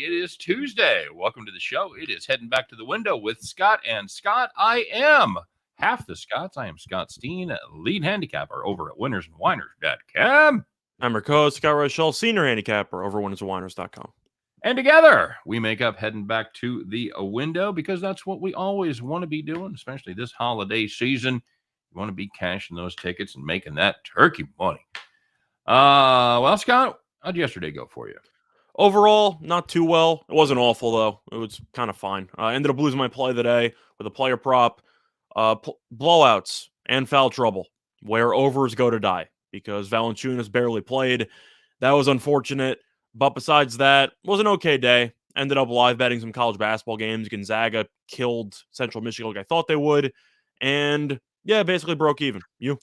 It is Tuesday. Welcome to the show. It is Heading Back to the Window with Scott and Scott. I am half the Scotts. I am Scott Steen, lead handicapper over at winnersandwiners.com. I'm your co-host, Scott Rochelle, senior handicapper over winnersandwiners.com. And together, we make up Heading Back to the Window because that's what we always want to be doing, especially this holiday season. You want to be cashing those tickets and making that turkey money. Well, Scott, how'd yesterday go for you? Overall, not too well. It wasn't awful, though. It was kind of fine. I ended up losing my play today with a player prop. Blowouts and foul trouble, where overs go to die, because Valanciunas barely played. That was unfortunate. But besides that, it was an okay day. Ended up live betting some college basketball games. Gonzaga killed Central Michigan like I thought they would. And, yeah, basically broke even. You?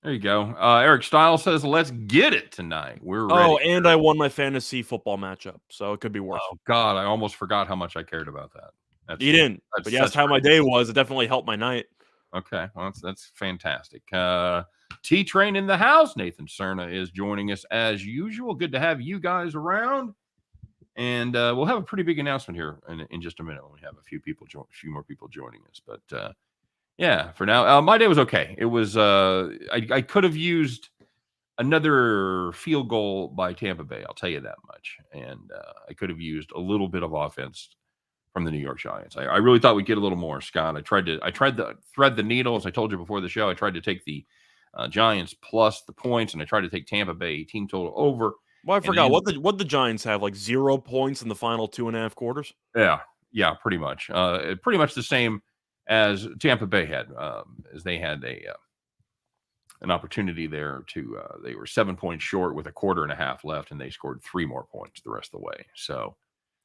There you go. Eric Stiles says, let's get it tonight. We're ready. Oh, and I won my fantasy football matchup, so it could be worse. Oh, God, I almost forgot how much I cared about that. You didn't, but yes, how my day was. It definitely helped my night. Okay, well, that's fantastic. T-Train in the house. Nathan Cerna is joining us as usual. Good to have you guys around. And we'll have a pretty big announcement here in just a minute when we have a few more people joining us. But yeah, for now, my day was okay. It was I could have used another field goal by Tampa Bay. I'll tell you that much. And I could have used a little bit of offense from the New York Giants. I really thought we'd get a little more, Scott. I tried to thread the needle, as I told you before the show. I tried to take the Giants plus the points, and I tried to take Tampa Bay team total over. Well, I forgot what the Giants have, like 0 points in the final 2.5 quarters. Yeah, pretty much. Pretty much the same as Tampa Bay had, as they had an opportunity there to. They were 7 points short with a quarter and a half left, and they scored 3 more points the rest of the way. So.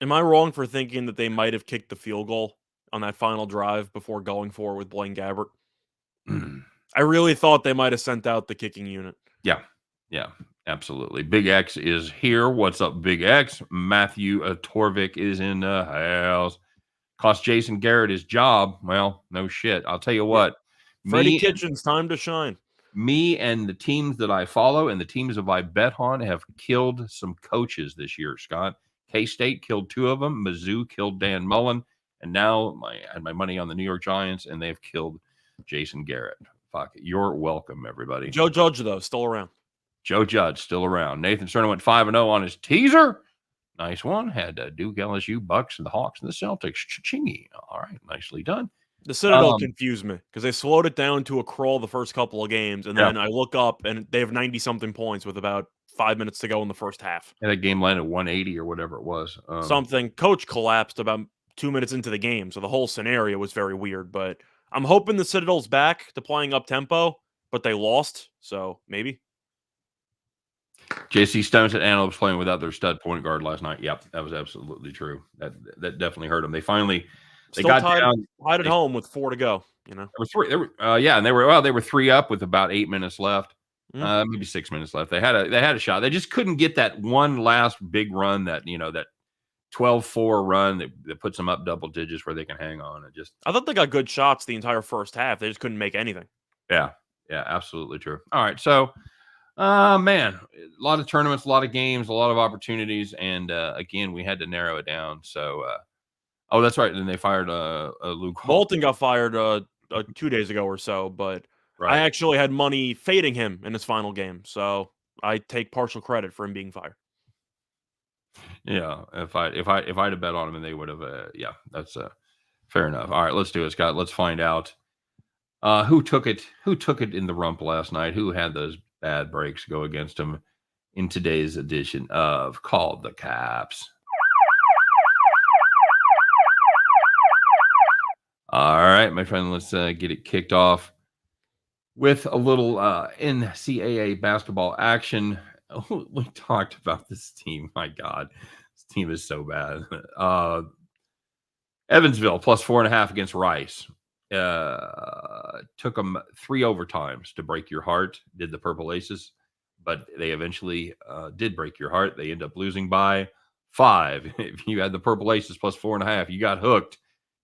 Am I wrong for thinking that they might have kicked the field goal on that final drive before going forward with Blaine Gabbert? I really thought they might have sent out the kicking unit. Yeah, absolutely. Big X is here. What's up, Big X? Matthew Torvik is in the house. Cost Jason Garrett his job. Well, no shit. I'll tell you what. Freddie Kitchens, time to shine. Me and the teams that I follow and the teams that I bet on have killed some coaches this year, Scott. K-State killed 2 of them. Mizzou killed Dan Mullen. And now I had my money on the New York Giants, and they've killed Jason Garrett. Fuck it. You're welcome, everybody. Joe Judge, though, still around. Joe Judge, still around. Nathan Cerna went 5-0 on his teaser. Nice one. Had Duke, LSU, Bucks, and the Hawks, and the Celtics. Cha-chingy. All right, nicely done. The Citadel confused me because they slowed it down to a crawl the first couple of games, and then I look up, and they have 90-something points with about 5 minutes to go in the first half. And that game landed 180 or whatever it was. Something. Coach collapsed about 2 minutes into the game, so the whole scenario was very weird. But I'm hoping the Citadel's back to playing up tempo, but they lost, so maybe. JC Stone said Antelope's playing without their stud point guard last night. Yep, that was absolutely true. That definitely hurt them. They finally got down. Tied at home with 4 to go. You know, there were 3. And they were 3 up with about 8 minutes left. Maybe 6 minutes left. They had a shot. They just couldn't get that one last big run, that 12-4 run that puts them up double digits where they can hang on. I thought they got good shots the entire first half. They just couldn't make anything. Yeah, absolutely true. All right, so man, a lot of tournaments, a lot of games, a lot of opportunities, and again, we had to narrow it down. So that's right. Then they fired Luke Bolton got fired 2 days ago or so, but I actually had money fading him in his final game, so I take partial credit for him being fired. Yeah, if I'd have bet on him, and they would have. That's fair enough. All right, let's do it, Scott. Let's find out who took it in the rump last night. Who had those bad breaks go against him in today's edition of Called the Caps. All right, my friend, let's get it kicked off with a little NCAA basketball action. We talked about this team. My God, this team is so bad. Evansville plus 4.5 against Rice. Took them 3 overtimes to break your heart, did the Purple Aces, but they eventually did break your heart. They end up losing by 5. If you had the Purple Aces plus 4.5, you got hooked.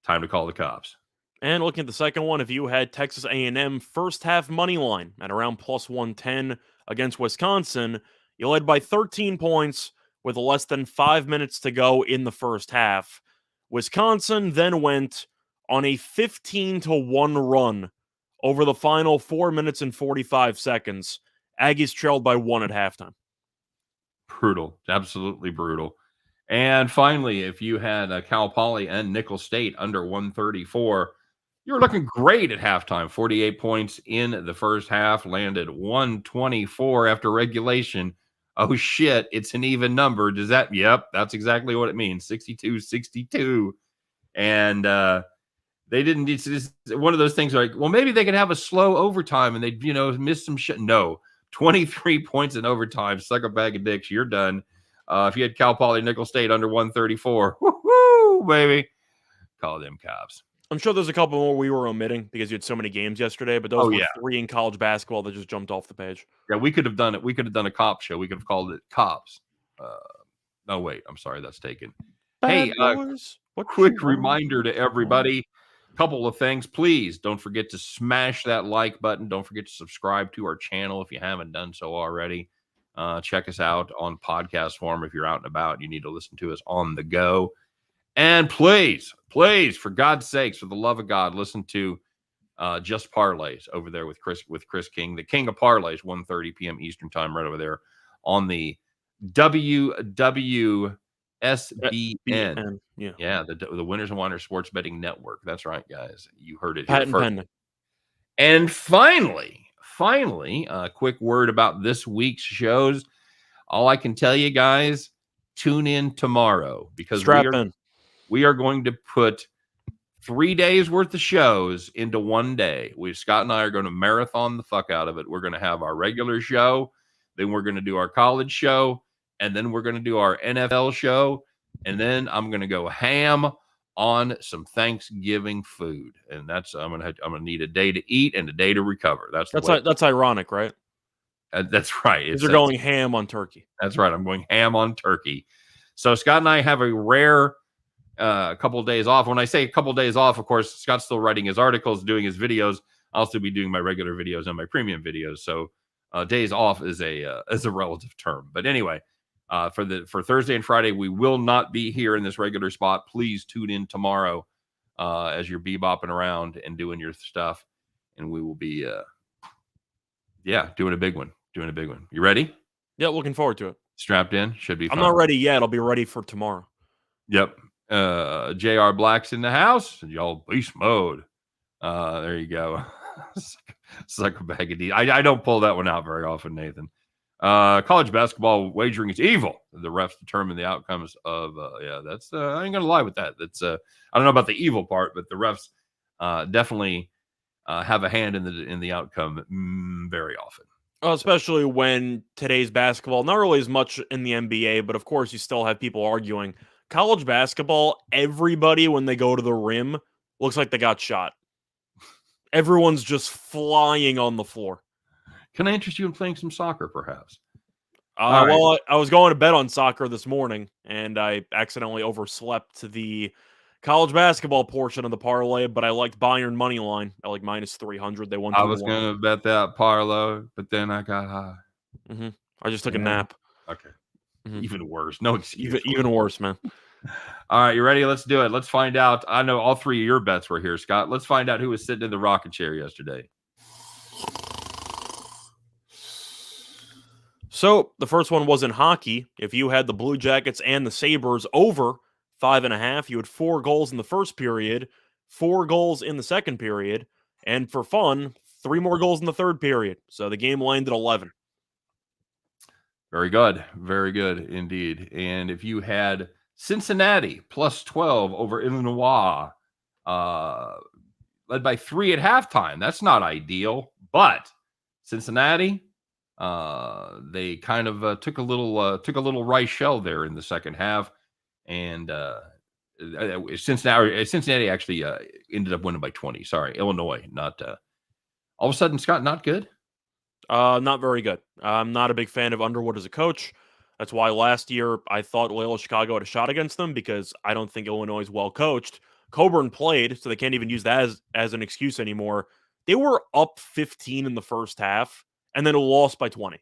Time to call the cops. And looking at the second one, if you had Texas A&M first half money line at around plus 110 against Wisconsin, you led by 13 points with less than 5 minutes to go in the first half. Wisconsin then went on a 15-1 run over the final 4 minutes and 45 seconds. Aggies trailed by 1 at halftime. Brutal. Absolutely brutal. And finally, if you had Cal Poly and Nickel State under 134, you were looking great at halftime. 48 points in the first half, landed 124 after regulation. Oh, shit, it's an even number. Does that? Yep, that's exactly what it means. 62-62. And they didn't. It's one of those things like, well, maybe they could have a slow overtime and they'd, miss some shit. No, 23 points in overtime. Suck a bag of dicks. You're done. If you had Cal Poly Nickel State under 134, woo-hoo, baby. Call them cops. I'm sure there's a couple more we were omiting because you had so many games yesterday, but those were 3 in college basketball that just jumped off the page. Yeah, we could have done it. We could have done a cop show. We could have called it Cops. No, wait. I'm sorry. That's taken. Hey, quick reminder to everybody. Couple of things. Please don't forget to smash that like button. Don't forget to subscribe to our channel if you haven't done so already. Check us out on podcast form if you're out and about. You need to listen to us on the go. And please, for God's sakes, for the love of God, listen to Just Parlays over there with Chris King, the king of parlays, 1:30 p.m. Eastern time, right over there on the WWSBN. Yeah, the Winners and Whiners Sports Betting Network. That's right, guys. You heard it here first. And finally, a quick word about this week's shows. All I can tell you guys, tune in tomorrow because we are going to put 3 days worth of shows into one day. Scott and I are going to marathon the fuck out of it. We're going to have our regular show, then we're going to do our college show, and then we're going to do our NFL show, and then I'm going to go ham on some Thanksgiving food, and I'm gonna need a day to eat and a day to recover. That's ironic, right? That's right. They're going ham on turkey. That's right. I'm going ham on turkey. So Scott and I have a rare couple of days off. When I say a couple of days off, of course, Scott's still writing his articles, doing his videos. I'll still be doing my regular videos and my premium videos. So days off is a relative term. But anyway, for Thursday and Friday, we will not be here in this regular spot. Please tune in tomorrow as you're bebopping around and doing your stuff, and we will be doing a big one. You ready? Yeah, looking forward to it. Strapped in? Should be fun. I'm not ready yet. I'll be ready for tomorrow. Yep. JR Black's in the house. Y'all beast mode. There you go. Suck a bag of D. I don't pull that one out very often, Nathan. College basketball wagering is evil. The refs determine the outcomes of that's I ain't gonna lie with that. That's I don't know about the evil part, but the refs definitely have a hand in the outcome very often. Especially when today's basketball, not really as much in the NBA, but of course you still have people arguing. College basketball, everybody when they go to the rim looks like they got shot. Everyone's just flying on the floor. Can I interest you in playing some soccer, perhaps? Well, I was going to bet on soccer this morning, and I accidentally overslept the college basketball portion of the parlay, but I liked Bayern money line. I like minus 300. They won 2-1. I was going to bet that parlay, but then I got high. Mm-hmm. I just took a nap. Okay. Mm-hmm. Even worse. No excuse. Even worse, man. All right, you ready? Let's do it. Let's find out. I know all three of your bets were here, Scott. Let's find out who was sitting in the rocking chair yesterday. So the first one was in hockey. If you had the Blue Jackets and the Sabres over 5.5, you had 4 goals in the first period, 4 goals in the second period, and for fun, 3 more goals in the third period. So the game landed 11. Very good. Very good indeed. And if you had Cincinnati plus 12 over Illinois, led by 3 at halftime, that's not ideal, but Cincinnati, they kind of took a little rice shell there in the second half, and Cincinnati actually ended up winning by 20. Sorry, Illinois, not all of a sudden, Scott, not good. Not very good. I'm not a big fan of Underwood as a coach. That's why last year I thought Loyola Chicago had a shot against them because I don't think Illinois is well coached. Coburn played, so they can't even use that as an excuse anymore. They were up 15 in the first half and then lost by 20.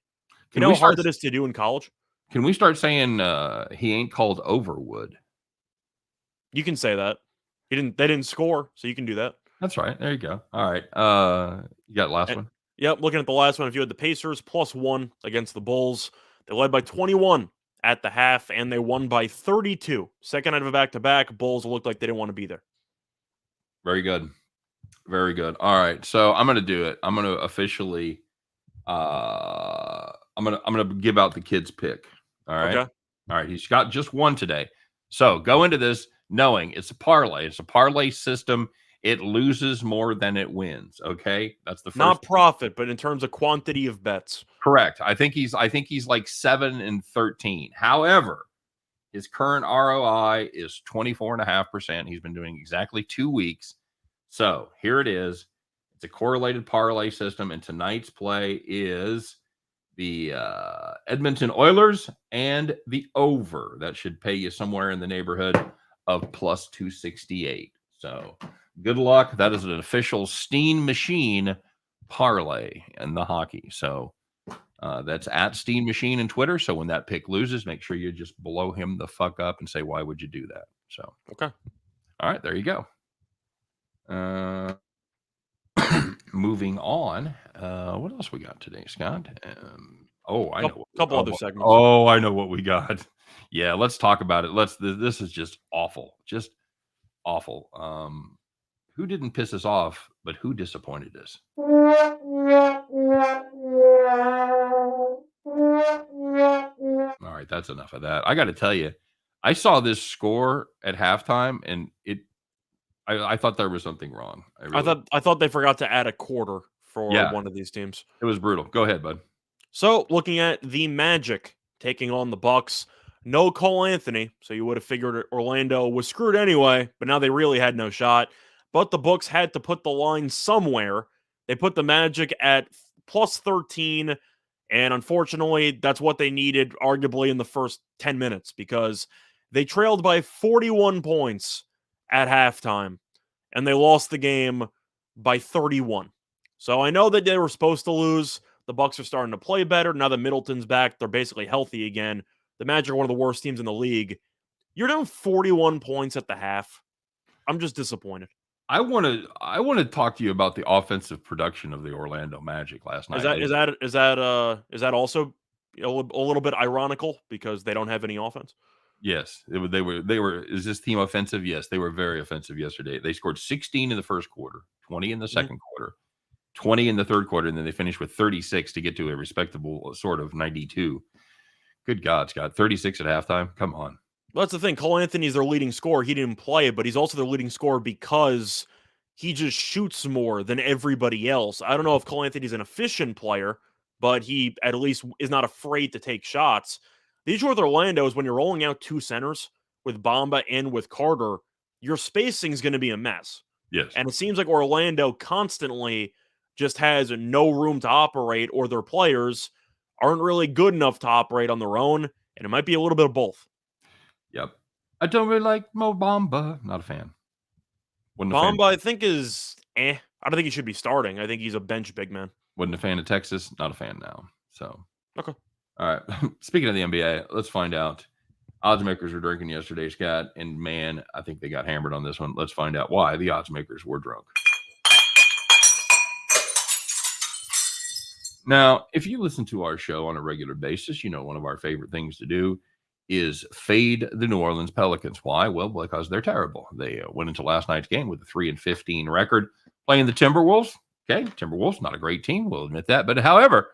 You know how hard that is to do in college? Can we start saying he ain't called Overwood? You can say that. They didn't score, so you can do that. That's right. There you go. All right. You got the last one? Yep, looking at the last one, if you had the Pacers +1 against the Bulls, they led by 21 at the half, and they won by 32. Second night of a back-to-back, Bulls looked like they didn't want to be there. Very good. Very good. All right. So I'm going to do it. I'm going to officially I'm gonna give out the kid's pick. All right. Okay. All right. He's got just one today. So go into this knowing it's a parlay. It's a parlay system. It loses more than it wins. Okay. That's the first. Not profit, but in terms of quantity of bets. Correct. I think he's like 7-13. However, his current ROI is 24.5%. He's been doing exactly 2 weeks. So here it is. It's a correlated parlay system, and tonight's play is the Edmonton Oilers and the over. That should pay you somewhere in the neighborhood of +268. So good luck. That is an official Steen Machine parlay in the hockey. So that's at Steen Machine in Twitter. So when that pick loses, make sure you just blow him the fuck up and say, why would you do that? So, okay. All right, there you go. Moving on. What else we got today, Scott? I know. A couple other segments. Oh, I know what we got. Yeah, let's talk about it. This is just awful. Just awful. Who didn't piss us off, but who disappointed us? All right, that's enough of that. I got to tell you, I saw this score at halftime, and I thought there was something wrong. I thought they forgot to add a quarter for one of these teams. It was brutal. Go ahead, bud. So, looking at the Magic taking on the Bucks, no Cole Anthony, so you would have figured Orlando was screwed anyway, but now they really had no shot. But the Bucks had to put the line somewhere. They put the Magic at +13, and unfortunately, that's what they needed, arguably, in the first 10 minutes, because they trailed by 41 points at halftime, and they lost the game by 31. So I know that they were supposed to lose. The Bucks are starting to play better. Now that Middleton's back, they're basically healthy again. The Magic are one of the worst teams in the league. You're down 41 points at the half. I'm just disappointed. I want to talk to you about the offensive production of the Orlando Magic last night. Is that also a little bit ironical because they don't have any offense? Yes, they were. Is this team offensive? Yes, they were very offensive yesterday. They scored 16 in the first quarter, 20 in the second quarter, 20 in the third quarter, and then they finished with 36 to get to a respectable sort of 92. Good God, Scott, 36 at halftime. Come on. Well, that's the thing. Cole Anthony's their leading scorer. He didn't play, but he's also their leading scorer because he just shoots more than everybody else. I don't know if Cole Anthony's an efficient player, but he at least is not afraid to take shots. The issue with Orlando is when you're rolling out two centers with Bamba and with Carter, your spacing is going to be a mess. Yes. And it seems like Orlando constantly just has no room to operate, or their players aren't really good enough to operate on their own, and it might be a little bit of both. Yep. I don't really like Mo Bamba. Not a fan. Bamba, I think, is I don't think he should be starting. I think he's a bench big man. Wasn't a fan of Texas. Not a fan now. So okay. All right. Speaking of the NBA, let's find out. Oddsmakers were drinking yesterday, Scott, and man, I think they got hammered on this one. Let's find out why the Oddsmakers were drunk. Now, if you listen to our show on a regular basis, you know one of our favorite things to do is fade the New Orleans Pelicans. Why? Well, because they're terrible. They went into last night's game with a 3-15 record, playing the Timberwolves. Okay, Timberwolves, not a great team, we'll admit that. But however,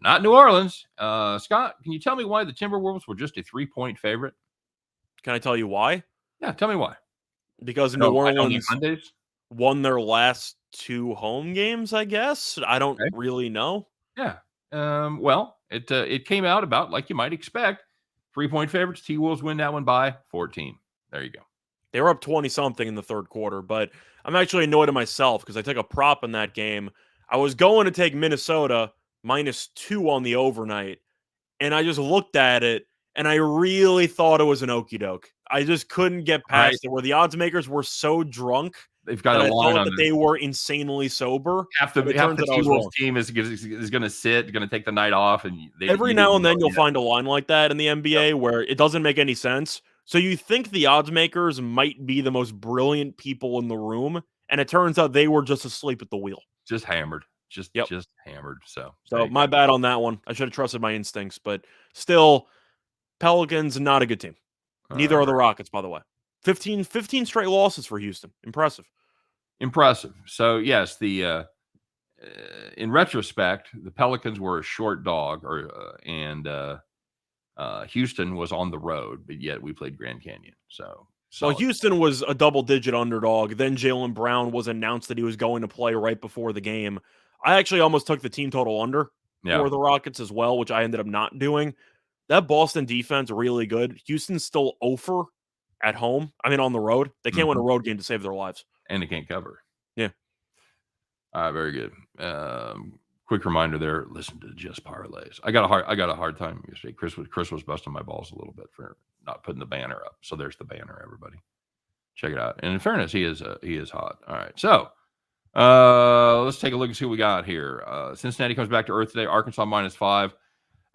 not New Orleans. Scott, can you tell me why the Timberwolves were just a 3-point favorite? Can I tell you why? Yeah, tell me why. Because New Orleans won their last 2 home games, I guess. I don't really know. Yeah. Well, it came out about like you might expect. 3-point favorites. T-Wolves win that one by 14. There you go. They were up 20-something in the third quarter, but I'm actually annoyed at myself because I took a prop in that game. I was going to take Minnesota -2 on the overnight, and I just looked at it, and I really thought it was an okie doke. I just couldn't get past it, where the odds makers were so drunk they've got that a I line thought on that they were insanely sober. half But the it turns out I was T-Wolves wrong. team is going to sit, going to take the night off, and Every now and then you'll find a line like that in the NBA where it doesn't make any sense. So you think the odds makers might be the most brilliant people in the room, and it turns out they were just asleep at the wheel. just hammered, just hammered. So My bad on that one. I should have trusted my instincts, but still, Pelicans not a good team. Neither are the Rockets, by the way. 15 straight losses for Houston. Impressive. So yes, in retrospect, the Pelicans were a short dog, and Houston was on the road, but yet we played Grand Canyon. So Houston was a double-digit underdog. Then Jaylen Brown was announced that he was going to play right before the game. I actually almost took the team total under for the Rockets as well, which I ended up not doing. That Boston defense really good. Houston's still 0 at home. I mean, on the road. They can't win a road game to save their lives. And they can't cover. Yeah. Very good. Quick reminder there. Listen to just parlays. I got a hard time yesterday. Chris was busting my balls a little bit for not putting the banner up. So there's the banner, everybody. Check it out. And in fairness, he is hot. All right. So let's take a look and see what we got here. Cincinnati comes back to earth today. Arkansas -5.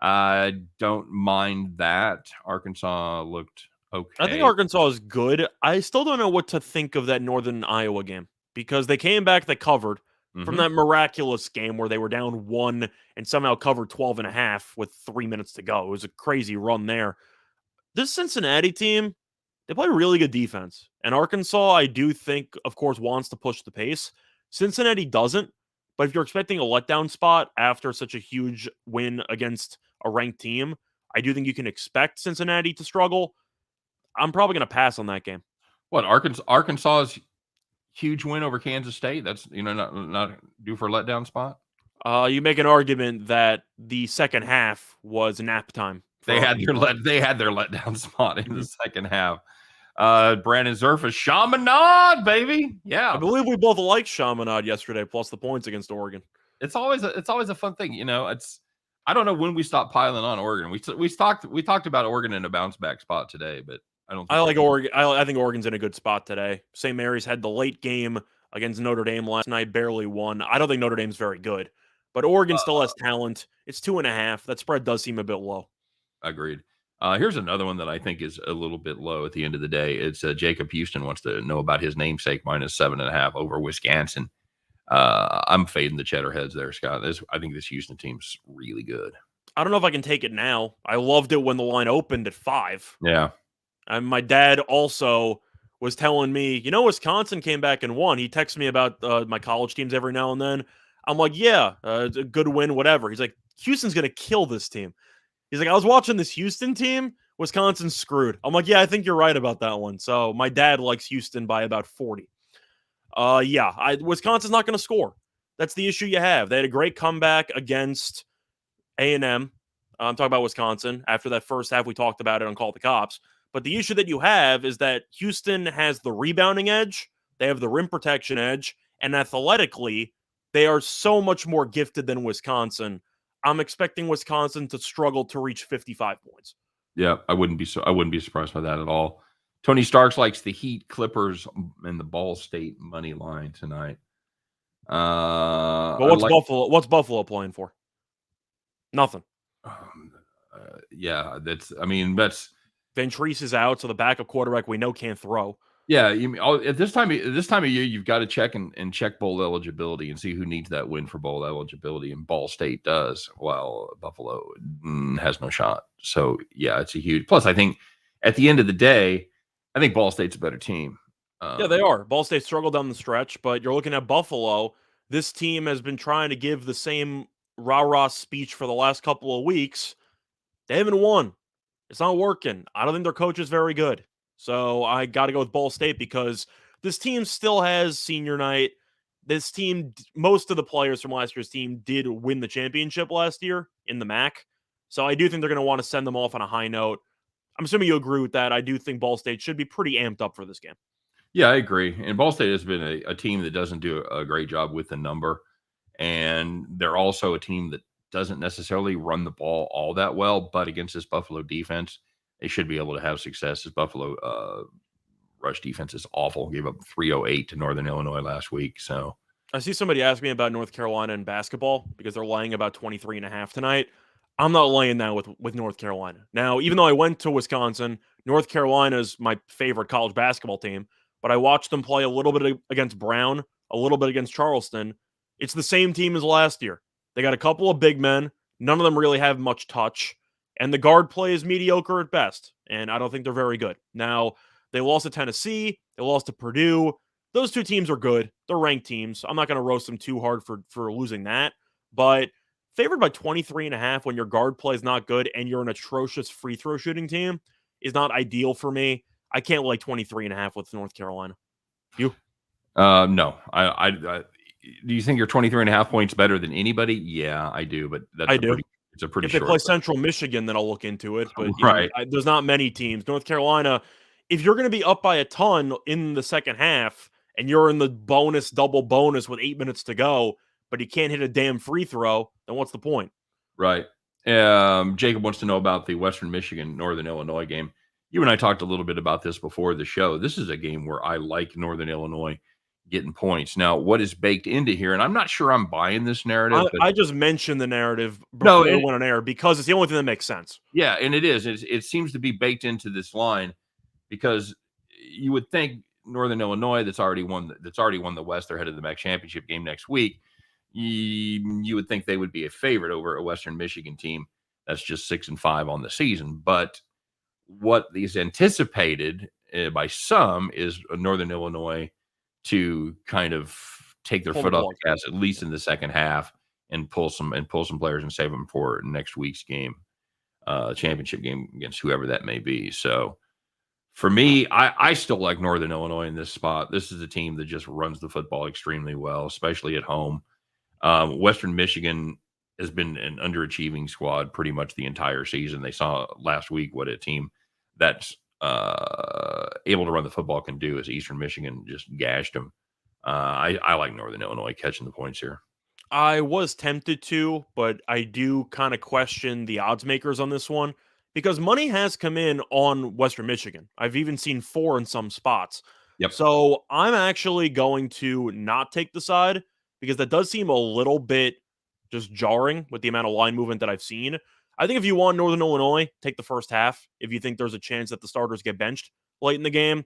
I don't mind that. Arkansas looked okay. I think Arkansas is good. I still don't know what to think of that Northern Iowa game because they came back, they covered from that miraculous game where they were down 1 and somehow covered 12.5 with 3 minutes to go. It was a crazy run there. This Cincinnati team, they play really good defense. And Arkansas, I do think, of course, wants to push the pace. Cincinnati doesn't. But if you're expecting a letdown spot after such a huge win against a ranked team, I do think you can expect Cincinnati to struggle. I'm probably going to pass on that game. What, Arkansas's huge win over Kansas State? That's not due for a letdown spot. You make an argument that the second half was nap time. They had their letdown spot in the second half. Brandon Zerfa, Chaminade, baby. Yeah, I believe we both liked Chaminade yesterday, plus the points against Oregon. It's always a fun thing, I don't know when we stop piling on Oregon. We talked about Oregon in a bounce back spot today, but I like Oregon. I think Oregon's in a good spot today. St. Mary's had the late game against Notre Dame last night, barely won. I don't think Notre Dame's very good, but Oregon still has talent. It's 2.5. That spread does seem a bit low. Agreed. Here's another one that I think is a little bit low at the end of the day. It's Jacob Houston wants to know about his namesake -7.5 over Wisconsin. I'm fading the Cheddarheads there, Scott. I think this Houston team's really good. I don't know if I can take it now. I loved it when the line opened at 5. Yeah. And my dad also was telling me, Wisconsin came back and won. He texts me about my college teams every now and then. I'm like, yeah, it's a good win, whatever. He's like, Houston's going to kill this team. He's like, I was watching this Houston team. Wisconsin's screwed. I'm like, yeah, I think you're right about that one. So my dad likes Houston by about 40. Wisconsin's not going to score. That's the issue you have. They had a great comeback against A&M. I'm talking about Wisconsin. After that first half, we talked about it on Call the Cops. But the issue that you have is that Houston has the rebounding edge. They have the rim protection edge. And athletically, they are so much more gifted than Wisconsin. I'm expecting Wisconsin to struggle to reach 55 points. Yeah, I wouldn't be surprised by that at all. Tony Starks likes the Heat, Clippers, and the Ball State money line tonight. But what's Buffalo playing for? Nothing. That's Ventrice is out, so the backup quarterback we know can't throw. Yeah, at this time of year, you've got to check and check bowl eligibility and see who needs that win for bowl eligibility, and Ball State does, while Buffalo has no shot. So yeah, it's a huge. Plus, I think at the end of the day, I think Ball State's a better team. Yeah, they are. Ball State struggled down the stretch, but you're looking at Buffalo. This team has been trying to give the same rah-rah speech for the last couple of weeks. They haven't won. It's not working. I don't think their coach is very good. So I got to go with Ball State because this team still has senior night. This team, most of the players from last year's team did win the championship last year in the MAC. So I do think they're going to want to send them off on a high note. I'm assuming you agree with that. I do think Ball State should be pretty amped up for this game. Yeah, I agree. And Ball State has been a team that doesn't do a great job with the number. And they're also a team that doesn't necessarily run the ball all that well, but against this Buffalo defense, they should be able to have success. As Buffalo rush defense is awful. Gave up 308 to Northern Illinois last week. So I see somebody ask me about North Carolina and basketball because they're laying about 23.5 tonight. I'm not laying that with North Carolina. Now, even though I went to Wisconsin, North Carolina is my favorite college basketball team, but I watched them play a little bit against Brown, a little bit against Charleston. It's the same team as last year. They got a couple of big men. None of them really have much touch, and the guard play is mediocre at best, and I don't think they're very good. Now, they lost to Tennessee. They lost to Purdue. Those two teams are good. They're ranked teams. I'm not going to roast them too hard for losing that, but favored by 23.5 when your guard play is not good and you're an atrocious free throw shooting team is not ideal for me. I can't lay 23.5 with North Carolina. You? No. I do you think you're 23.5 points better than anybody? Yeah, I do, but it's a pretty If they short play Central Michigan, then I'll look into it. But right. There's not many teams. North Carolina, if you're going to be up by a ton in the second half and you're in the double bonus with 8 minutes to go, but you can't hit a damn free throw, then what's the point? Right. Jacob wants to know about the Western Michigan Northern Illinois game. You and I talked a little bit about this before the show. This is a game where I like Northern Illinois getting points. Now, what is baked into here, and I'm not sure I'm buying this narrative. I just mentioned the narrative before it went on air because it's the only thing that makes sense. Yeah, and it is. It seems to be baked into this line because you would think Northern Illinois, that's already won the West. They're headed to the MAC championship game next week. You would think they would be a favorite over a Western Michigan team that's just 6-5 on the season. But what is anticipated by some is Northern Illinois to kind of take their foot off the gas, at least in the second half, and pull some players and save them for next week's game, championship game against whoever that may be. So for me, I still like Northern Illinois in this spot. This is a team that just runs the football extremely well, especially at home. Western Michigan has been an underachieving squad pretty much the entire season. They saw last week what a team that's able to run the football can do, as Eastern Michigan just gashed them. I like Northern Illinois catching the points here. I was tempted to, but I do kind of question the odds makers on this one because money has come in on Western Michigan. I've even seen 4 in some spots. Yep. So I'm actually going to not take the side because that does seem a little bit just jarring with the amount of line movement that I've seen. I think if you want Northern Illinois, take the first half if you think there's a chance that the starters get benched late in the game.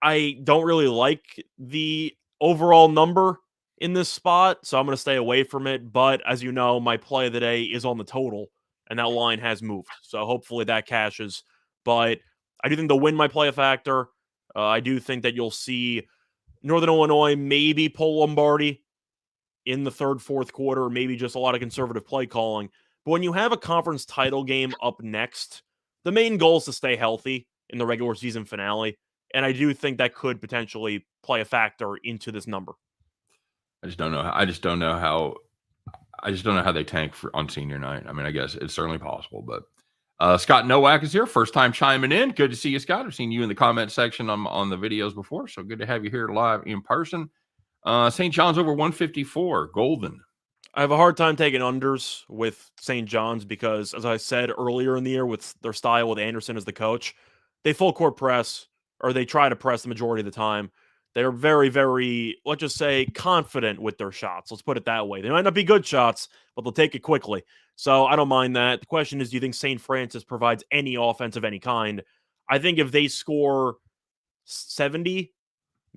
I don't really like the overall number in this spot, so I'm going to stay away from it. But as you know, my play of the day is on the total, and that line has moved. So hopefully that cashes. But I do think they'll win my play a factor. I do think that you'll see Northern Illinois maybe pull Lombardi in the third, fourth quarter, or maybe just a lot of conservative play calling. But when you have a conference title game up next, the main goal is to stay healthy in the regular season finale. And I do think that could potentially play a factor into this number. I just don't know how they tank on senior night. I mean, I guess it's certainly possible, but Scott Nowak is here. First time chiming in. Good to see you, Scott. I've seen you in the comment section on the videos before, so good to have you here live in person. St. John's over 154. Golden. I have a hard time taking unders with St. John's because, as I said earlier in the year, with their style with Anderson as the coach, they full court press, or they try to press the majority of the time. They're very, very, let's just say, confident with their shots. Let's put it that way. They might not be good shots, but they'll take it quickly. So I don't mind that. The question is, do you think St. Francis provides any offense of any kind? I think if they score 70,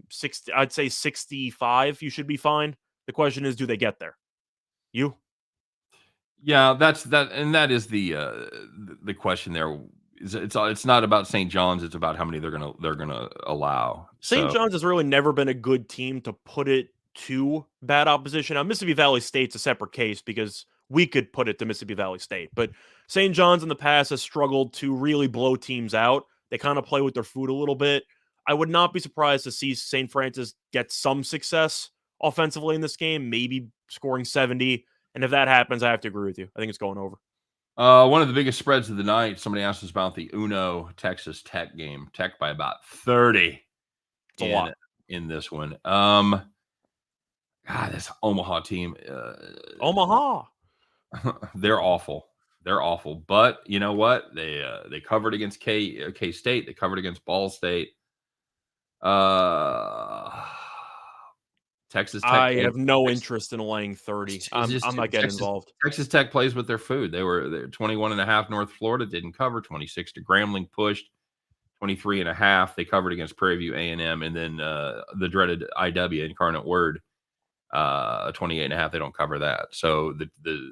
60, I'd say 65, you should be fine. The question is, do they get there? You? Yeah, and that is the question there. It's not about St. John's. It's about how many they're gonna allow. St. John's has really never been a good team to put it to bad opposition. Now, Mississippi Valley State's a separate case because we could put it to Mississippi Valley State. But St. John's in the past has struggled to really blow teams out. They kind of play with their food a little bit. I would not be surprised to see St. Francis get some success offensively in this game, maybe scoring 70. And if that happens, I have to agree with you. I think it's going over. One of the biggest spreads of the night. Somebody asked us about the Uno Texas Tech game. Tech by about 30 in this one. God, this Omaha team. Omaha. They're awful. But you know what? They covered against K State. They covered against Ball State. Texas Tech. I have no interest in laying 30. I'm not getting involved. Texas Tech plays with their food. They're 21.5 North Florida, didn't cover. 26 to Grambling, pushed. 23.5 they covered against Prairie View A&M, and then the dreaded IW, Incarnate Word, 28.5 they don't cover that. So the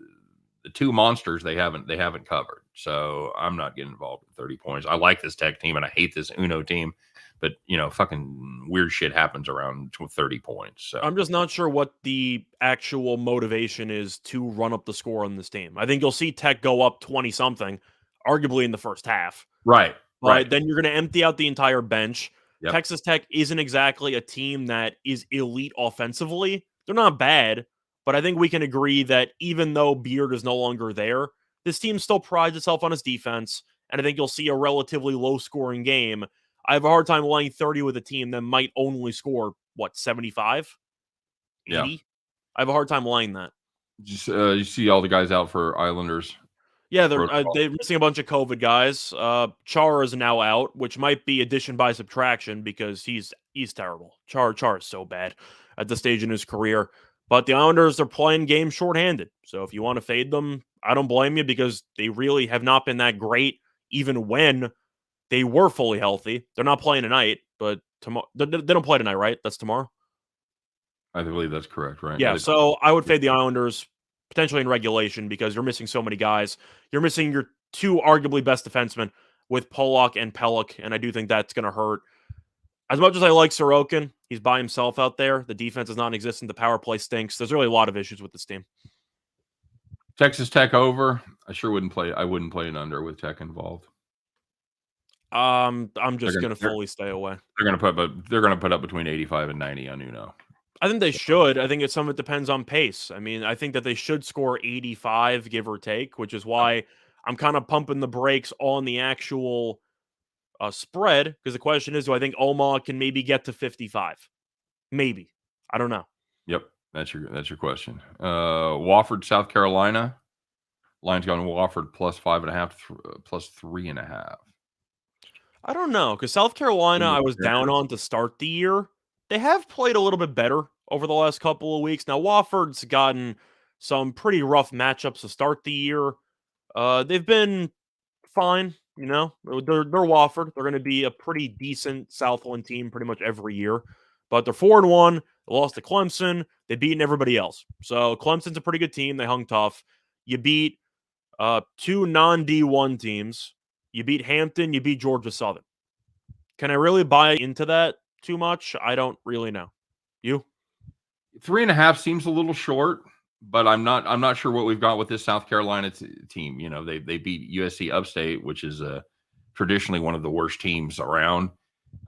two monsters they haven't covered. So I'm not getting involved in 30 points. I like this Tech team and I hate this Uno team, but fucking weird shit happens around 30 points. So I'm just not sure what the actual motivation is to run up the score on this team. I think you'll see Tech go up 20 something, arguably in the first half. Right. But then you're going to empty out the entire bench. Yep. Texas Tech isn't exactly a team that is elite offensively. They're not bad, but I think we can agree that even though Beard is no longer there, this team still prides itself on its defense, and I think you'll see a relatively low-scoring game. I have a hard time laying 30 with a team that might only score, 75? 80? Yeah. I have a hard time laying that. Just, you see all the guys out for Islanders. Yeah, they're missing a bunch of COVID guys. Char is now out, which might be addition by subtraction because he's terrible. Char is so bad at this stage in his career. But the Islanders are playing games shorthanded. So if you want to fade them, I don't blame you because they really have not been that great even when they were fully healthy. They're not playing tonight, but tomorrow they don't play tonight, right? That's tomorrow. I believe that's correct, right? Yeah, so I would fade the Islanders potentially in regulation because you're missing so many guys. You're missing your two arguably best defensemen with Pollock and Pellick, and I do think that's going to hurt. As much as I like Sorokin, he's by himself out there. The defense is non-existent. The power play stinks. There's really a lot of issues with this team. Texas Tech over. I wouldn't play an under with Tech involved. I'm just going to fully stay away. They're going to put up between 85 and 90 on Uno. I think they should. I think some of it depends on pace. I mean, I think that they should score 85, give or take, which is why I'm kind of pumping the brakes on the actual spread. Because the question is, do I think Omaha can maybe get to 55? Maybe. I don't know. Yep, that's your question. Wofford, South Carolina. Line's gone Wofford plus 5.5, plus 3.5. I don't know, because South Carolina I was down on to start the year. They have played a little bit better over the last couple of weeks. Now, Wofford's gotten some pretty rough matchups to start the year. They've been fine, They're Wofford. They're going to be a pretty decent Southland team pretty much every year. But they're 4-1. They lost to Clemson. They've beaten everybody else. So Clemson's a pretty good team. They hung tough. You beat two non-D1 teams. You beat Hampton. You beat Georgia Southern. Can I really buy into that too much? I don't really know. You? 3.5 seems a little short, but I'm not sure what we've got with this South Carolina team. They beat USC Upstate, which is traditionally one of the worst teams around.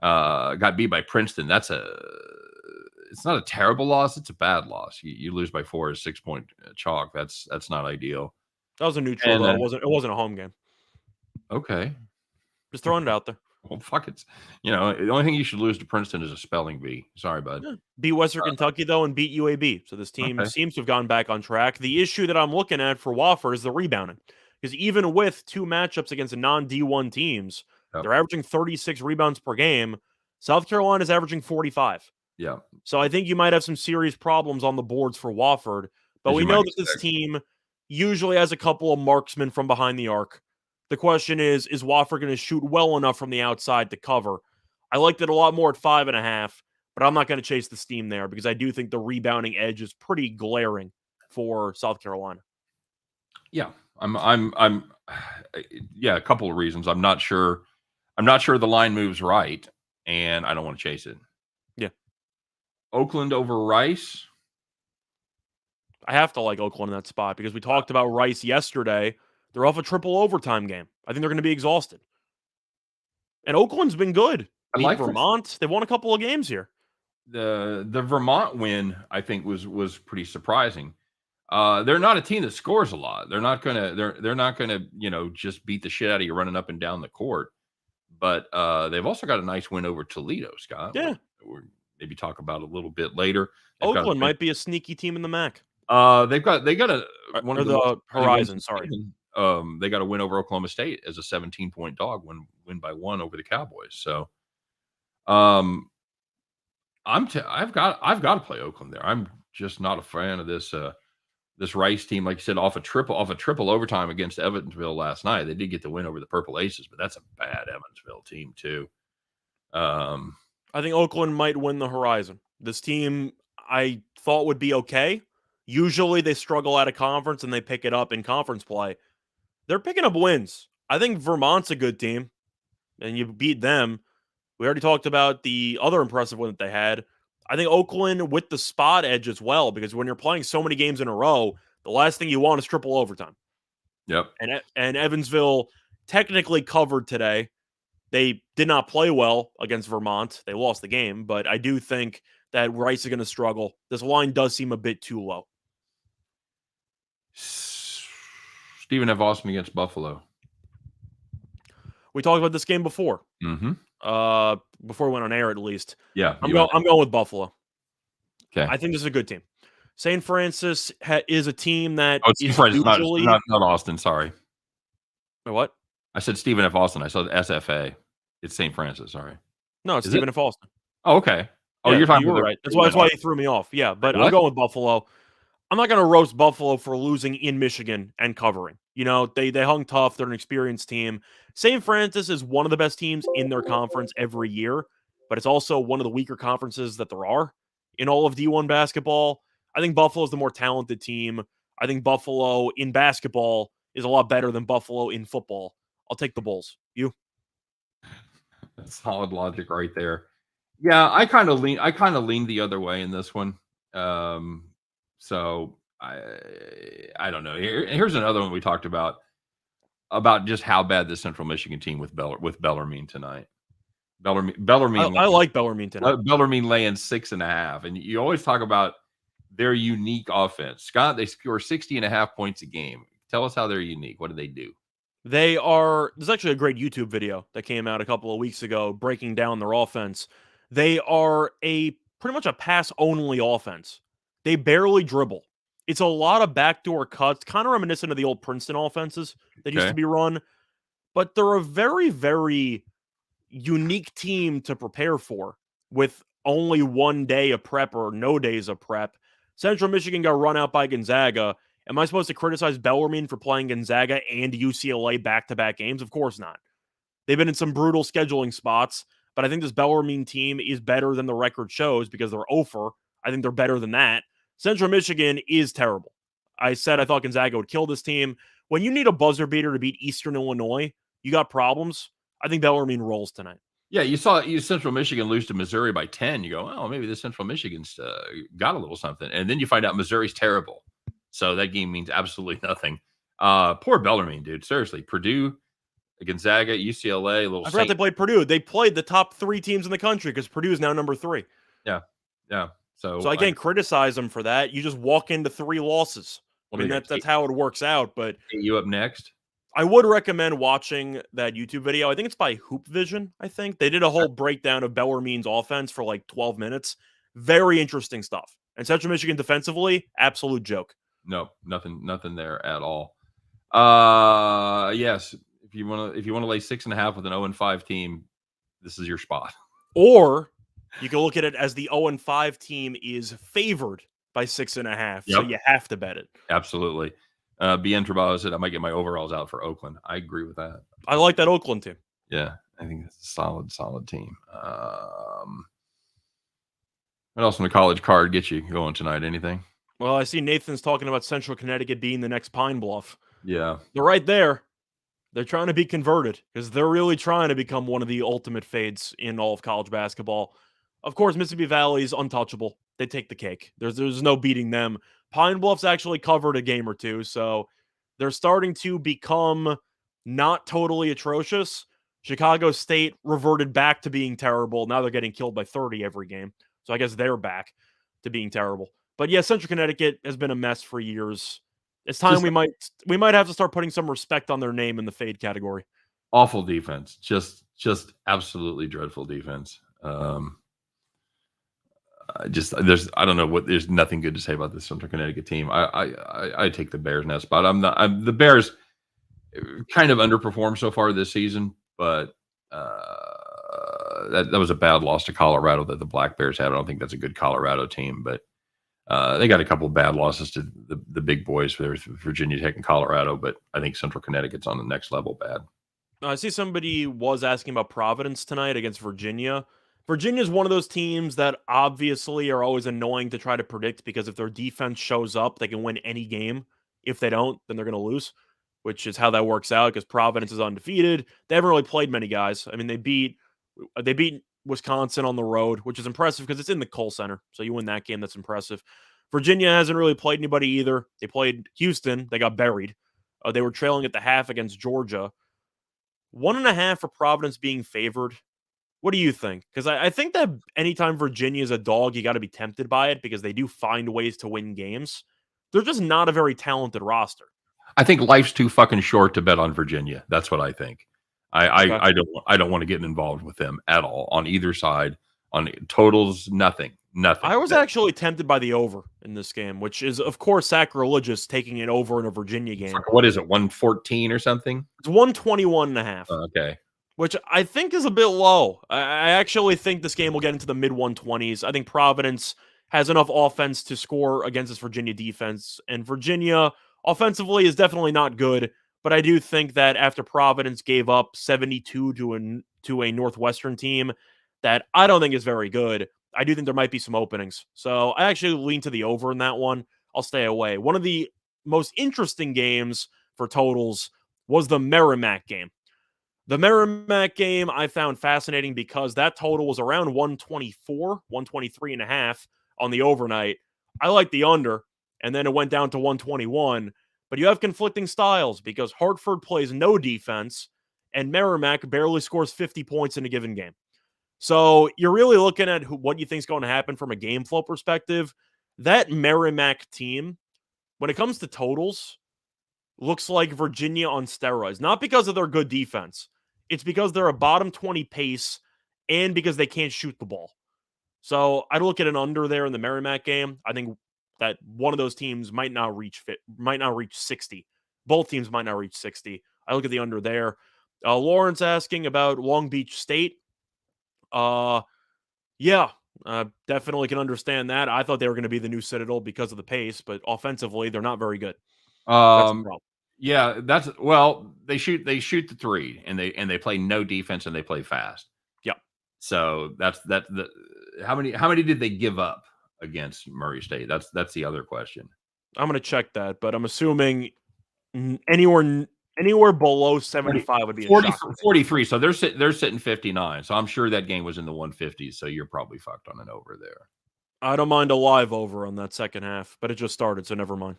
Got beat by Princeton. It's not a terrible loss. It's a bad loss. You lose by 4 as 6-point chalk. That's not ideal. That was a neutral, though. It wasn't a home game. Okay. Just throwing it out there. Well, fuck it. The only thing you should lose to Princeton is a spelling bee. Sorry, bud. Yeah. Beat Western Kentucky, though, and beat UAB. So this team seems to have gone back on track. The issue that I'm looking at for Wofford is the rebounding. Because even with two matchups against non-D1 teams, they're averaging 36 rebounds per game. South Carolina is averaging 45. Yeah. So I think you might have some serious problems on the boards for Wofford. But we know that this team usually has a couple of marksmen from behind the arc. The question is Wofford going to shoot well enough from the outside to cover? I liked it a lot more at 5.5, but I'm not going to chase the steam there because I do think the rebounding edge is pretty glaring for South Carolina. Yeah, yeah, a couple of reasons. I'm not sure the line moves right, and I don't want to chase it. Yeah. Oakland over Rice. I have to like Oakland in that spot because we talked about Rice yesterday. They're off a triple overtime game. I think they're going to be exhausted. And Oakland's been good. I like Vermont. They won a couple of games here. The Vermont win, I think, was pretty surprising. They're not a team that scores a lot. They're not gonna just beat the shit out of you running up and down the court. But they've also got a nice win over Toledo, Scott. Yeah. We'll maybe talk about a little bit later. Oakland might be a sneaky team in the MAC. They got one of the Horizon. Sorry. They got a win over Oklahoma State as a 17-point dog, win by 1 over the Cowboys. So, I've got to play Oakland there. I'm just not a fan of this Rice team. Like you said, off a triple overtime against Evansville last night. They did get the win over the Purple Aces, but that's a bad Evansville team too. I think Oakland might win the Horizon. This team I thought would be okay. Usually they struggle at a conference and they pick it up in conference play. They're picking up wins. I think Vermont's a good team, and you beat them. We already talked about the other impressive one that they had. I think Oakland with the spot edge as well, because when you're playing so many games in a row, the last thing you want is triple overtime. Yep. And Evansville technically covered today. They did not play well against Vermont. They lost the game, but I do think that Rice is going to struggle. This line does seem a bit too low. Stephen F. Austin against Buffalo. We talked about this game before. Mm-hmm. Before we went on air, at least. Yeah. I'm going with Buffalo. Okay. I think this is a good team. St. Francis is a team that is usually... not Austin. Sorry. What? I said Stephen F. Austin. I saw the SFA. It's St. Francis. Sorry. No, it's Stephen F. Austin. Oh, okay. Oh, yeah, you're talking about right. That's why he threw me off. Yeah, but I'm going with Buffalo. I'm not going to roast Buffalo for losing in Michigan and covering. You know, they hung tough. They're an experienced team. St. Francis is one of the best teams in their conference every year, but it's also one of the weaker conferences that there are in all of D1 basketball. I think Buffalo is the more talented team. I think Buffalo in basketball is a lot better than Buffalo in football. I'll take the Bulls. You? That's solid logic right there. Yeah, I kind of lean the other way in this one. So I don't know. Here's another one we talked about just how bad the Central Michigan team with Bellarmine tonight. Bellarmine. I like Bellarmine tonight. Bellarmine laying 6.5, and you always talk about their unique offense. Scott, they score 60.5 points a game. Tell us how they're unique. What do they do? There's actually a great YouTube video that came out a couple of weeks ago breaking down their offense. They are pretty much a pass-only offense. They barely dribble. It's a lot of backdoor cuts, kind of reminiscent of the old Princeton offenses that used to be run. But they're a very, very unique team to prepare for with only one day of prep or no days of prep. Central Michigan got run out by Gonzaga. Am I supposed to criticize Bellarmine for playing Gonzaga and UCLA back-to-back games? Of course not. They've been in some brutal scheduling spots, but I think this Bellarmine team is better than the record shows because they're over. I think they're better than that. Central Michigan is terrible. I said I thought Gonzaga would kill this team. When you need a buzzer beater to beat Eastern Illinois, you got problems. I think Bellarmine rolls tonight. Yeah, you saw Central Michigan lose to Missouri by 10. You go, oh, maybe the Central Michigan's got a little something. And then you find out Missouri's terrible. So that game means absolutely nothing. Poor Bellarmine, dude. Seriously. Purdue, Gonzaga, UCLA. I forgot they played Purdue. They played the top 3 teams in the country because Purdue is now number 3. Yeah. Yeah. So I can't criticize them for that. You just walk into 3 losses. I mean, that's how it works out. But you up next? I would recommend watching that YouTube video. I think it's by Hoop Vision, I think. They did a whole breakdown of Bellarmine's offense for like 12 minutes. Very interesting stuff. And Central Michigan defensively, absolute joke. No, nothing there at all. Yes, if you want to lay 6.5 with an 0-5 team, this is your spot. Or you can look at it as the 0-5 team is favored by 6.5, so you have to bet it. Absolutely. BN Trabajo said I might get my overalls out for Oakland. I agree with that. I like that Oakland team. Yeah, I think it's a solid team. What else on the college card get you going tonight? Anything? Well, I see Nathan's talking about Central Connecticut being the next Pine Bluff. Yeah. They're right there. They're trying to be converted because they're really trying to become one of the ultimate fades in all of college basketball. Of course, Mississippi Valley is untouchable. They take the cake. There's no beating them. Pine Bluff's actually covered a game or two, so they're starting to become not totally atrocious. Chicago State reverted back to being terrible. Now they're getting killed by 30 every game. So I guess they're back to being terrible. But yeah, Central Connecticut has been a mess for years. It's time we might have to start putting some respect on their name in the fade category. Awful defense. Just absolutely dreadful defense. There's nothing good to say about this Central Connecticut team. I take the Bears in that spot. The Bears kind of underperformed so far this season, but that was a bad loss to Colorado that the Black Bears had. I don't think that's a good Colorado team, but they got a couple of bad losses to the big boys. There's Virginia Tech and Colorado, but I think Central Connecticut's on the next level bad. I see somebody was asking about Providence tonight against Virginia. Virginia is one of those teams that obviously are always annoying to try to predict because if their defense shows up, they can win any game. If they don't, then they're going to lose, which is how that works out because Providence is undefeated. They haven't really played many guys. I mean, they beat Wisconsin on the road, which is impressive because it's in the Kohl Center. So you win that game, that's impressive. Virginia hasn't really played anybody either. They played Houston. They got buried. They were trailing at the half against Georgia. 1.5 for Providence being favored. What do you think? Because I think that anytime Virginia is a dog, you got to be tempted by it because they do find ways to win games. They're just not a very talented roster. I think life's too fucking short to bet on Virginia. That's what I think. Okay. I don't want to get involved with them at all on either side. On totals, nothing. I was actually tempted by the over in this game, which is, of course, sacrilegious taking it over in a Virginia game. What is it, 114 or something? It's 121.5. Okay. Which I think is a bit low. I actually think this game will get into the mid-120s. I think Providence has enough offense to score against this Virginia defense. And Virginia, offensively, is definitely not good. But I do think that after Providence gave up 72 to a Northwestern team that I don't think is very good, I do think there might be some openings. So I actually lean to the over in that one. I'll stay away. One of the most interesting games for totals was the Merrimack game. The Merrimack game I found fascinating because that total was around 124, 123.5 on the overnight. I like the under, and then it went down to 121. But you have conflicting styles because Hartford plays no defense, and Merrimack barely scores 50 points in a given game. So you're really looking at what you think is going to happen from a game flow perspective. That Merrimack team, when it comes to totals, looks like Virginia on steroids. Not because of their good defense. It's because they're a bottom 20 pace and because they can't shoot the ball. So I'd look at an under there in the Merrimack game. I think that one of those teams might not reach 60. Both teams might not reach 60. I look at the under there. Lawrence asking about Long Beach State. Yeah, definitely can understand that. I thought they were going to be the new Citadel because of the pace, but offensively, they're not very good. That's the problem. Yeah, they shoot the three and they play no defense and they play fast. Yeah. So that's how many did they give up against Murray State? That's the other question. I'm going to check that, but I'm assuming anywhere below 75 would be 43. So they're sitting 59. So I'm sure that game was in the 150s. So you're probably fucked on an over there. I don't mind a live over on that second half, but it just started, so never mind.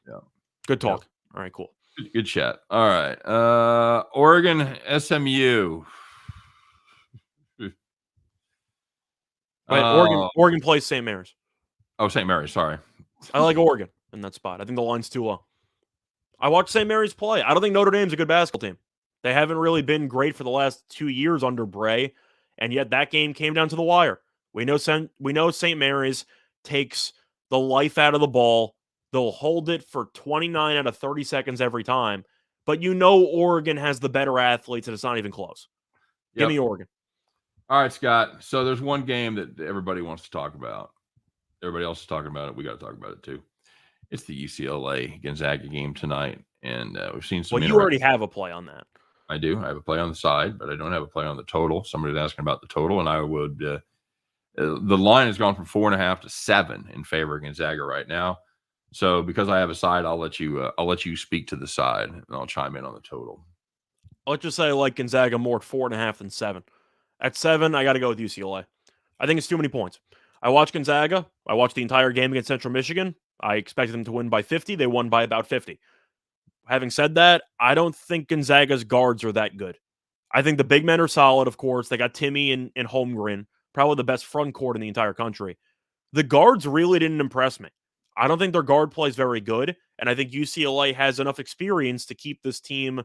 Yeah. Good talk. Yeah. All right, cool. Good chat. All right. Oregon, SMU. Oregon plays St. Mary's. Oh, St. Mary's. Sorry. I like Oregon in that spot. I think the line's too low. I watched St. Mary's play. I don't think Notre Dame's a good basketball team. They haven't really been great for the last 2 years under Bray, and yet that game came down to the wire. We know St. Mary's takes the life out of the ball. They'll hold it for 29 out of 30 seconds every time, but Oregon has the better athletes, and it's not even close. Give me Oregon. All right, Scott. So there's one game that everybody wants to talk about. Everybody else is talking about it. We got to talk about it too. It's the UCLA Gonzaga game tonight, and we've seen some. Well, you already have a play on that. I do. I have a play on the side, but I don't have a play on the total. Somebody's asking about the total, and I would. The line has gone from 4.5 to 7 in favor of Gonzaga right now. So because I have a side, I'll let you speak to the side, and I'll chime in on the total. Let's just say I like Gonzaga more at 4.5 than 7. At 7, I got to go with UCLA. I think it's too many points. I watched Gonzaga. I watched the entire game against Central Michigan. I expected them to win by 50. They won by about 50. Having said that, I don't think Gonzaga's guards are that good. I think the big men are solid, of course. They got Timmy and Holmgren, probably the best front court in the entire country. The guards really didn't impress me. I don't think their guard play is very good, and I think UCLA has enough experience to keep this team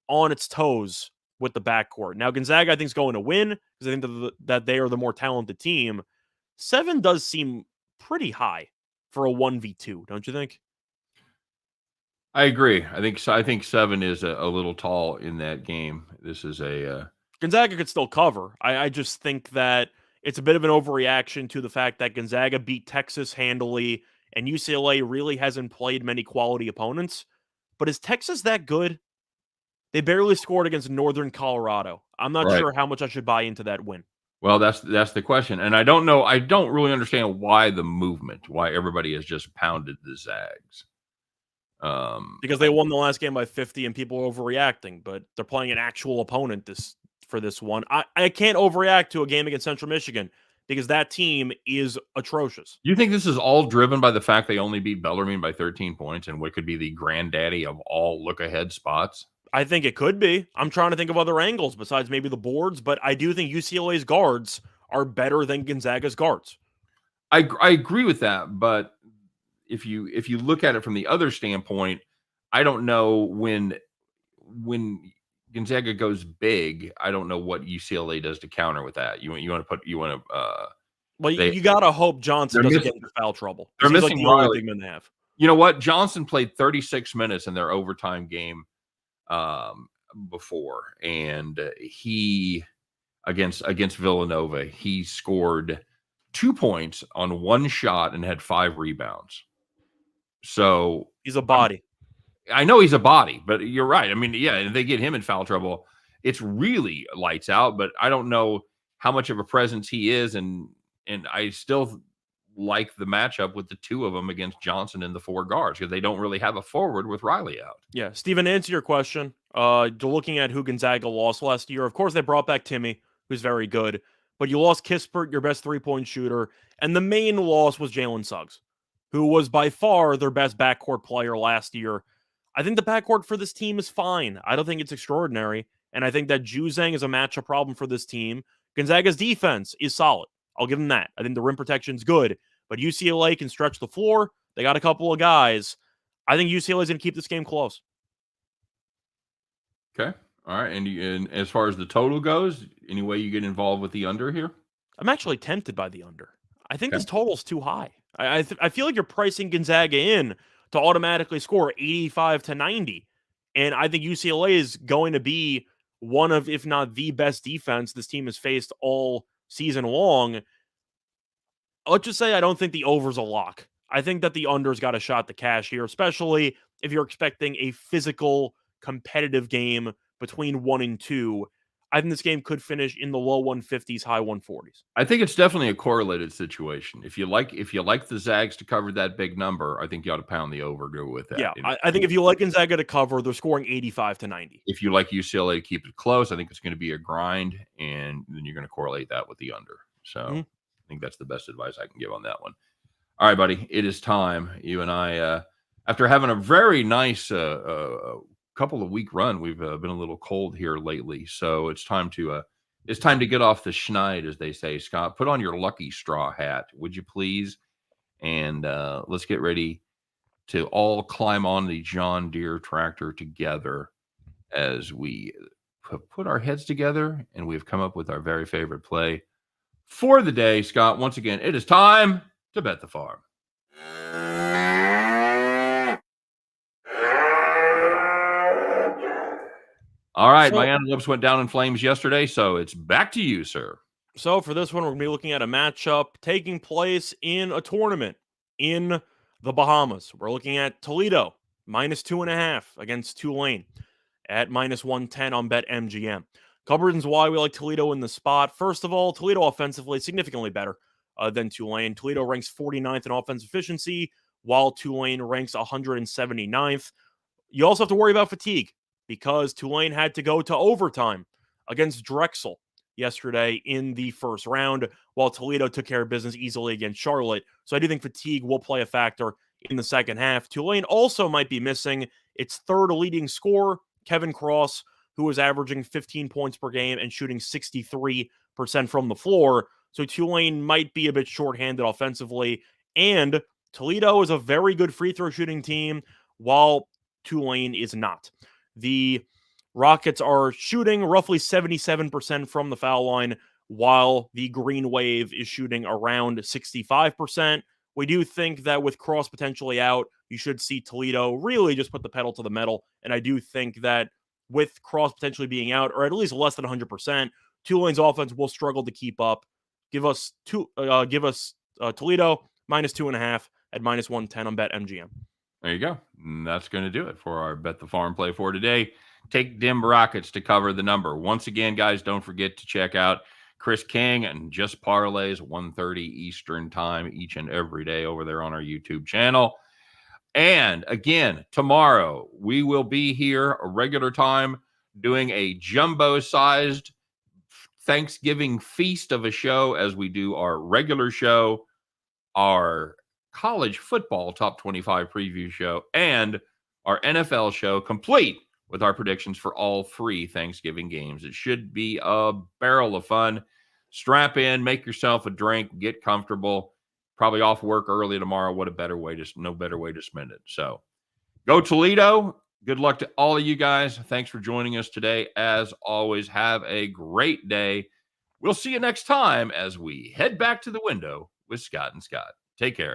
on its toes with the backcourt. Now, Gonzaga, I think, is going to win because I think that they are the more talented team. 7 does seem pretty high for a 1v2, don't you think? I agree. I think 7 is a little tall in that game. This is a Gonzaga could still cover. I just think that it's a bit of an overreaction to the fact that Gonzaga beat Texas handily and UCLA really hasn't played many quality opponents. But is Texas that good? They barely scored against Northern Colorado. I'm not Right. sure how much I should buy into that win. Well, that's the question, and I don't know. I don't really understand why the movement, why everybody has just pounded the Zags. Because they won the last game by 50 and people are overreacting, but they're playing an actual opponent for this one. I can't overreact to a game against Central Michigan because that team is atrocious. Do you think this is all driven by the fact they only beat Bellarmine by 13 points and what could be the granddaddy of all look-ahead spots? I think it could be. I'm trying to think of other angles besides maybe the boards, but I do think UCLA's guards are better than Gonzaga's guards. I agree with that, but if you look at it from the other standpoint, I don't know when Gonzaga goes big, I don't know what UCLA does to counter with that. Well, you gotta hope Johnson doesn't get into foul trouble. They're He's missing like the only Riley. big man they have. You know what? Johnson played 36 minutes in their overtime game before, and he against Villanova, he scored 2 points on one shot and had 5 rebounds. So He's a body. I know he's a body, but you're right. I mean, yeah, if they get him in foul trouble, it's really lights out. But I don't know how much of a presence he is, and I still like the matchup with the two of them against Johnson and the 4 guards because they don't really have a forward with Riley out. Yeah, Steven, to answer your question, looking at who Gonzaga lost last year, of course they brought back Timmy, who's very good, but you lost Kispert, your best 3-point shooter, and the main loss was Jalen Suggs, who was by far their best backcourt player last year. I think the backcourt for this team is fine. I don't think it's extraordinary, and I think that Juzang is a matchup problem for this team. Gonzaga's defense is solid. I'll give them that. I think the rim protection's good, but UCLA can stretch the floor. They got a couple of guys. I think UCLA is going to keep this game close. Okay. All right. And as far as the total goes, any way you get involved with the under here? I'm actually tempted by the under. I think this total's too high. I feel like you're pricing Gonzaga in to automatically score 85 to 90. And I think UCLA is going to be one of, if not the best defense this team has faced all season long. Let's just say I don't think the over's a lock. I think that the under's got a shot to cash here, especially if you're expecting a physical, competitive game between 1 and 2. I think this game could finish in the low 150s, high 140s. I think it's definitely a correlated situation. If you like the Zags to cover that big number, I think you ought to pound the over, go with that. Yeah, I think if you like Gonzaga to cover, they're scoring 85 to 90. If you like UCLA to keep it close, I think it's going to be a grind, and then you're going to correlate that with the under. So I think that's the best advice I can give on that one. All right, buddy, it is time. You and I, after having a very nice couple of week run, we've been a little cold here lately, so it's time to get off the schneid, as they say. Scott, put on your lucky straw hat, would you please? And let's get ready to all climb on the John Deere tractor together as we put our heads together, and we've come up with our very favorite play for the day. Scott, once again, it is time to bet the farm. All right, my antelopes went down in flames yesterday, so it's back to you, sir. So for this one, we're going to be looking at a matchup taking place in a tournament in the Bahamas. We're looking at Toledo, -2.5 against Tulane at -110 on BetMGM. Couple reasons why we like Toledo in the spot. First of all, Toledo offensively significantly better than Tulane. Toledo ranks 49th in offensive efficiency, while Tulane ranks 179th. You also have to worry about fatigue because Tulane had to go to overtime against Drexel yesterday in the first round, while Toledo took care of business easily against Charlotte. So I do think fatigue will play a factor in the second half. Tulane also might be missing its third leading scorer, Kevin Cross, who is averaging 15 points per game and shooting 63% from the floor. So Tulane might be a bit shorthanded offensively. And Toledo is a very good free throw shooting team, while Tulane is not. The Rockets are shooting roughly 77% from the foul line, while the Green Wave is shooting around 65%. We do think that with Cross potentially out, you should see Toledo really just put the pedal to the metal. And I do think that with Cross potentially being out, or at least less than 100%. Tulane's offense will struggle to keep up. Give us Toledo -2.5 at -110 on BetMGM. There you go. And that's going to do it for our Bet the Farm play for today. Take Dim Rockets to cover the number. Once again, guys, don't forget to check out Chris King and Just Parlays, 1:30 Eastern time each and every day over there on our YouTube channel. And again, tomorrow we will be here a regular time doing a jumbo-sized Thanksgiving feast of a show as we do our regular show, our college football top 25 preview show, and our NFL show, complete with our predictions for all 3 Thanksgiving games. It should be a barrel of fun. Strap in, make yourself a drink, get comfortable. Probably off work early tomorrow. What a better way to, no better way to spend it. So go Toledo. Good luck to all of you guys. Thanks for joining us today. As always, have a great day. We'll see you next time as we head back to the window with Scott and Scott. Take care.